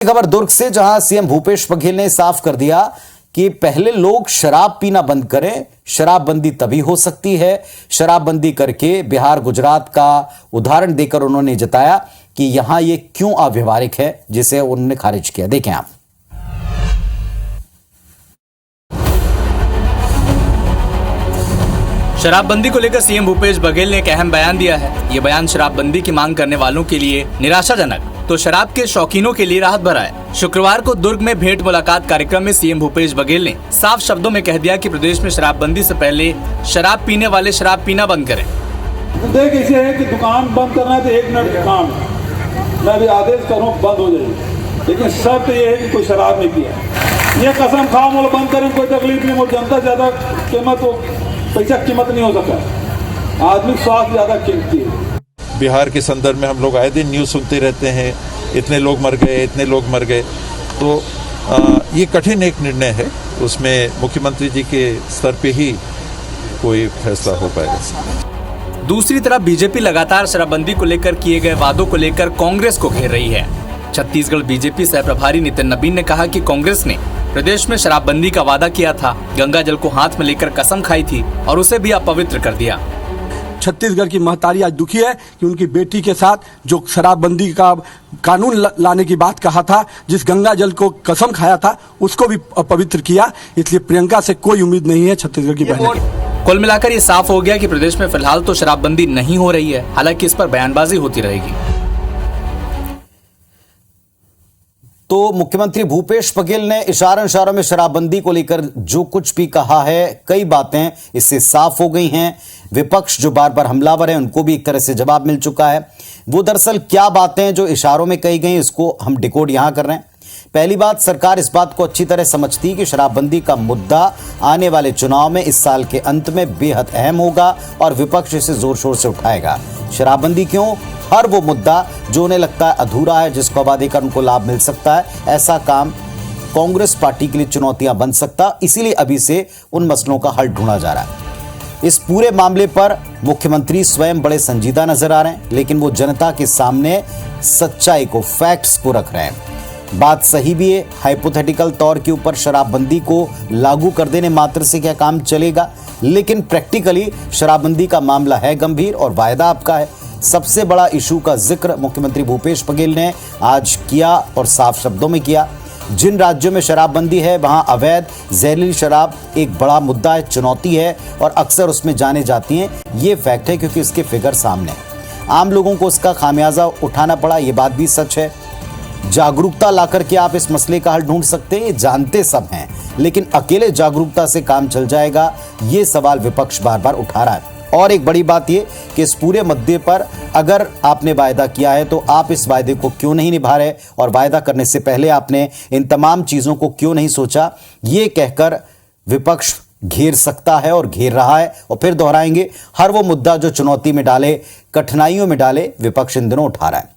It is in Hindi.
खबर दुर्ग से, जहां सीएम भूपेश बघेल ने साफ कर दिया कि पहले लोग शराब पीना बंद करें। शराबबंदी तभी हो सकती है। शराबबंदी करके बिहार गुजरात का उदाहरण देकर उन्होंने जताया कि यहां यह क्यों अव्यवहारिक है, जिसे उन्होंने खारिज किया। देखें आप। शराबबंदी को लेकर सीएम भूपेश बघेल ने एक अहम बयान दिया है। ये बयान शराबबंदी की मांग करने वालों के लिए निराशाजनक तो शराब के शौकीनों के लिए राहत भरा है। शुक्रवार को दुर्ग में भेंट मुलाकात कार्यक्रम में सीएम भूपेश बघेल ने साफ शब्दों में कह दिया कि प्रदेश में शराबबंदी से पहले शराब पीने वाले शराब पीना बंद करें। देख ऐसे है कि दुकान बंद करना है तो 1 मिनट दुकान मैं भी आदेश करूँ बंद हो जाएगी, लेकिन शर्त ये है कि कोई शराब नहीं पिया। ये कसम खाओ मोल बंद करें, कोई तकलीफ नहीं। मोल जनता ज्यादा कीमत हो, पैसा कीमत नहीं हो सकता। आदमी स्वास्थ्य ज्यादा कीमती है। बिहार के संदर्भ में हम लोग आए दिन न्यूज़ सुनते रहते हैं, इतने लोग मर गए, इतने लोग मर गए। तो ये कठिन एक निर्णय है, उसमें मुख्यमंत्री जी के स्तर पे ही कोई फैसला हो पाएगा। दूसरी तरफ बीजेपी लगातार शराबबंदी को लेकर किए गए वादों को लेकर कांग्रेस को घेर रही है। छत्तीसगढ़ बीजेपी सह प्रभारी नितिन नबीन ने कहा कि कांग्रेस ने प्रदेश में शराबबंदी का वादा किया था, गंगा जल को हाथ में लेकर कसम खाई थी और उसे भी अपवित्र कर दिया। छत्तीसगढ़ की महतारी आज दुखी है कि उनकी बेटी के साथ जो शराबबंदी का कानून लाने की बात कहा था, जिस गंगा जल को कसम खाया था, उसको भी अपवित्र किया। इसलिए प्रियंका से कोई उम्मीद नहीं है छत्तीसगढ़ की बहन। कुल मिलाकर ये साफ हो गया कि प्रदेश में फिलहाल तो शराबबंदी नहीं हो रही है, हालांकि इस पर बयानबाजी होती रहेगी। तो मुख्यमंत्री भूपेश बघेल ने इशारों में शराबबंदी को लेकर जो कुछ भी कहा है, कई बातें इससे साफ हो गई हैं। विपक्ष जो बार बार हमलावर है, उनको भी एक तरह से जवाब मिल चुका है। वो दरअसल क्या बातें जो इशारों में कही गई, इसको हम डिकोड यहां कर रहे हैं। पहली बात, सरकार इस बात को अच्छी तरह समझती कि शराबबंदी का मुद्दा आने वाले चुनाव में इस साल के अंत में बेहद अहम होगा और विपक्ष इसे जोर शोर से उठाएगा। शराबबंदी क्यों? हर वो मुद्दा जो उन्हें लगता है अधूरा है, जिसको आबादी कर उनको लाभ मिल सकता है, ऐसा काम कांग्रेस पार्टी के लिए चुनौतियां बन सकता। इसीलिए अभी से उन मसलों का हल ढूंढा जा रहा है। इस पूरे मामले पर मुख्यमंत्री स्वयं बड़े संजीदा नजर आ रहे हैं, लेकिन वो जनता के सामने सच्चाई को, फैक्ट्स को रख रहे हैं। बात सही भी है, हाइपोथेटिकल तौर के ऊपर शराबबंदी को लागू कर देने मात्र से क्या काम चलेगा, लेकिन प्रैक्टिकली शराबबंदी का मामला है गंभीर और वायदा आपका है। सबसे बड़ा इशू का जिक्र मुख्यमंत्री भूपेश बघेल ने आज किया और साफ शब्दों में किया। जिन राज्यों में शराबबंदी है, वहां अवैध जहरीली शराब एक बड़ा मुद्दा है, चुनौती है और अक्सर उसमें जाने जाती हैं। ये फैक्ट है, क्योंकि इसके फिगर सामने हैं। आम लोगों को उसका खामियाजा उठाना पड़ा, ये बात भी सच है। जागरूकता लाकर के आप इस मसले का हल ढूंढ सकते हैं, ये जानते सब हैं, लेकिन अकेले जागरूकता से काम चल जाएगा, ये सवाल विपक्ष बार बार उठा रहा है। और एक बड़ी बात ये कि इस पूरे मुद्दे पर अगर आपने वायदा किया है, तो आप इस वायदे को क्यों नहीं निभा रहे, और वायदा करने से पहले आपने इन तमाम चीजों को क्यों नहीं सोचा, ये कहकर विपक्ष घेर सकता है और घेर रहा है। और फिर दोहराएंगे, हर वो मुद्दा जो चुनौती में डाले, कठिनाइयों में डाले, विपक्ष इन दिनों उठा रहा है।